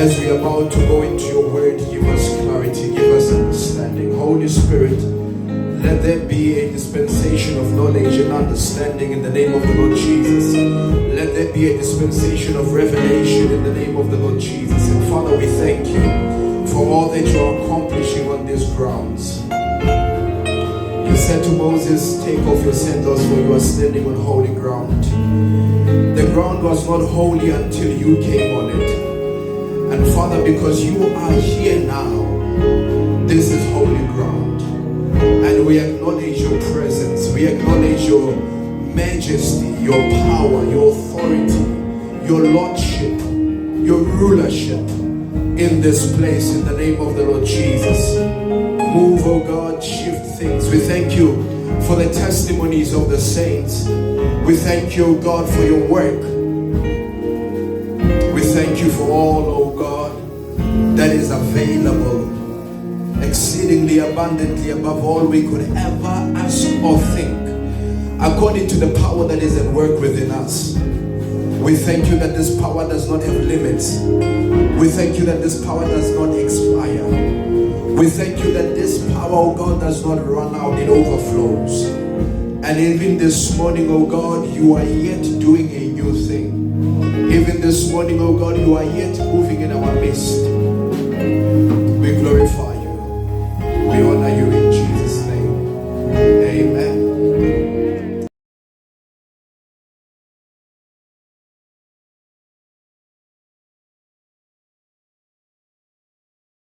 as we are about to go into your word, give us clarity, give us understanding. Holy Spirit, let there be a dispensation of knowledge and understanding in the name of the Lord Jesus. Let there be a dispensation of revelation in the name of the Lord Jesus. And Father, we thank you for all that you are accomplishing on these grounds. You said to Moses, take off your sandals, for you are standing on holy ground. The ground was not holy until you came on it. And Father, because you are here now, this is holy ground. And we acknowledge your presence. We acknowledge your majesty, your power, your authority, your lordship, your rulership in this place in the name of the Lord Jesus. Move, oh God, shift things. We thank you for the testimonies of the saints. We thank you, oh God, for your work. We thank you for all, oh God, that is available exceedingly abundantly above all we could ever ask or think, according to the power that is at work within us. We thank you that this power does not have limits. We thank you that this power does not expire. We thank you that this power, oh God, does not run out, it overflows. And even this morning, oh God, you are yet doing a new thing. Even this morning, oh God, you are yet moving in our midst. We glorify you. We honor you.